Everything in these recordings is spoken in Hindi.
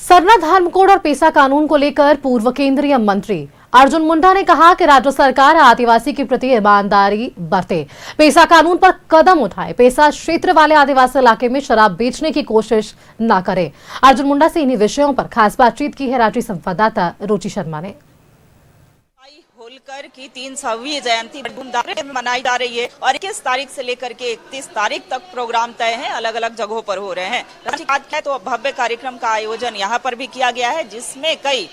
सरना धर्म कोड और पेसा कानून को लेकर पूर्व केंद्रीय मंत्री अर्जुन मुंडा ने कहा कि राज्य सरकार आदिवासी के प्रति ईमानदारी बरते, पेसा कानून पर कदम उठाए, पेसा क्षेत्र वाले आदिवासी इलाके में शराब बेचने की कोशिश न करे। अर्जुन मुंडा से इन्हीं विषयों पर खास बातचीत की है रांची संवाददाता रुचि शर्मा ने। होलकर की 300वीं जयंती धूमधाम से मनाई जा रही है और 21 तारीख से लेकर के 31 तारीख तक प्रोग्राम तय है, अलग अलग जगहों पर हो रहे हैं। तो भव्य कार्यक्रम का आयोजन यहाँ पर भी किया गया है, जिसमें कई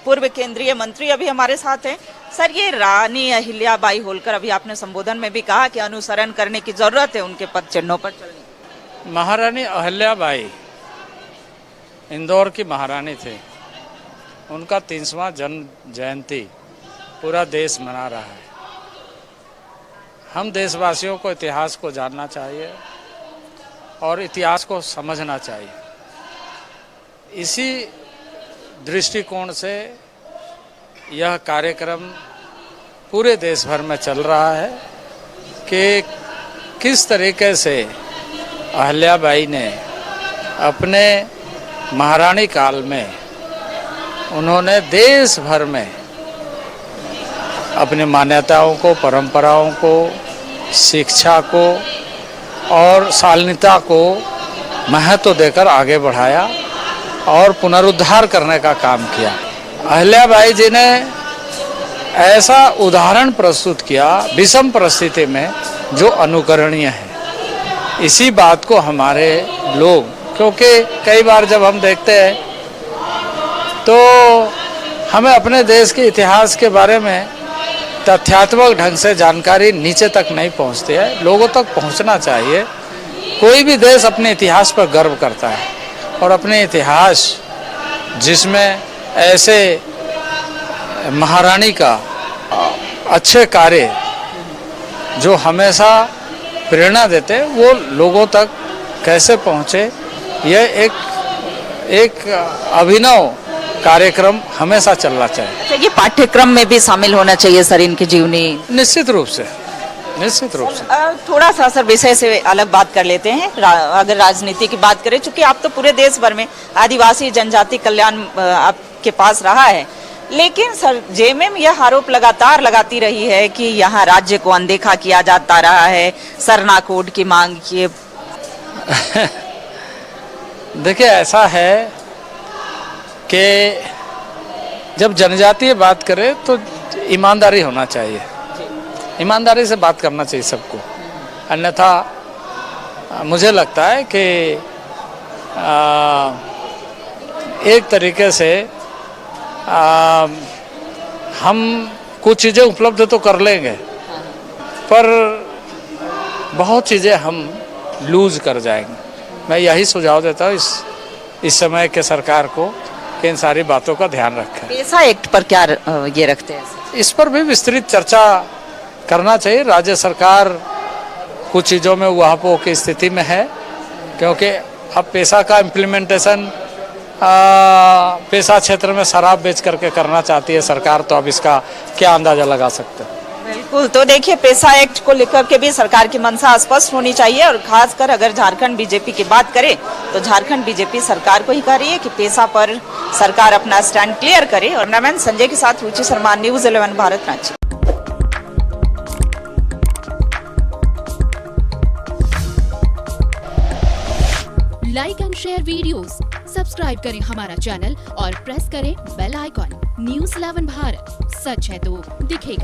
पूर्व केंद्रीय मंत्री अभी हमारे साथ हैं। सर, ये रानी अहिल्याबाई होलकर, अभी आपने संबोधन में भी कहा कि अनुसरण करने की जरूरत है उनके पद चिन्हों पर चलने। महारानी अहिल्याबाई इंदौर की महारानी थे। उनका 300वां जन्म जयंती पूरा देश मना रहा है। हम देशवासियों को इतिहास को जानना चाहिए और इतिहास को समझना चाहिए। इसी दृष्टिकोण से यह कार्यक्रम पूरे देश भर में चल रहा है कि किस तरीके से अहिल्याबाई ने अपने महारानी काल में उन्होंने देश भर में अपनी मान्यताओं को, परंपराओं को, शिक्षा को और शालीनता को महत्व देकर आगे बढ़ाया और पुनरुद्धार करने का काम किया। अहिल्याबाई जी ने ऐसा उदाहरण प्रस्तुत किया विषम परिस्थिति में जो अनुकरणीय है। इसी बात को हमारे लोग, क्योंकि कई बार जब हम देखते हैं तो हमें अपने देश के इतिहास के बारे में तथ्यात्मक ढंग से जानकारी नीचे तक नहीं पहुंचती है, लोगों तक पहुंचना चाहिए। कोई भी देश अपने इतिहास पर गर्व करता है और अपने इतिहास जिसमें ऐसे महारानी का अच्छे कार्य जो हमेशा प्रेरणा देते हैं वो लोगों तक कैसे पहुंचे, यह एक अभिनव कार्यक्रम हमेशा चलना चाहिए। ये पाठ्यक्रम में भी शामिल होना चाहिए सर, इनकी जीवनी। निश्चित रूप से थोड़ा सा सर विषय से अलग बात कर लेते हैं। अगर राजनीति की बात करें, चूंकि आप तो पूरे देश भर में आदिवासी जनजाति कल्याण आपके पास रहा है, लेकिन सर जेएमएम यह आरोप लगातार लगाती रही है कि यहाँ राज्य को अनदेखा किया जाता रहा है, सरना कोड की मांग की। देखिए, ऐसा है कि जब जनजातीय बात करें तो ईमानदारी होना चाहिए, ईमानदारी से बात करना चाहिए सबको। अन्यथा मुझे लगता है कि एक तरीके से हम कुछ चीज़ें उपलब्ध तो कर लेंगे, पर बहुत चीज़ें हम लूज कर जाएंगे। मैं यही सुझाव देता हूँ इस समय के सरकार को कि इन सारी बातों का ध्यान रखें। पेसा एक्ट पर क्या ये रखते हैं? इस पर भी विस्तृत चर्चा करना चाहिए। राज्य सरकार कुछ चीज़ों में उहापोह की स्थिति में है, क्योंकि अब पेसा का इम्प्लीमेंटेशन पेसा क्षेत्र में शराब बेच करके करना चाहती है सरकार, तो अब इसका क्या अंदाजा लगा सकते हैं। बिल्कुल, तो देखिए पेसा एक्ट को लेकर के भी सरकार की मंशा स्पष्ट होनी चाहिए। और खासकर अगर झारखंड बीजेपी की बात करें तो झारखंड बीजेपी सरकार को ही कह रही है कि पेसा पर सरकार अपना स्टैंड क्लियर करे। और कैमरामैन संजय के साथ Ruchi Sharma, news 11 Bharat, Ranchi. Like and share videos, subscribe करें हमारा चैनल और प्रेस करें बेल आइकॉन। न्यूज़ 11 भारत, सच है तो दिखेगा।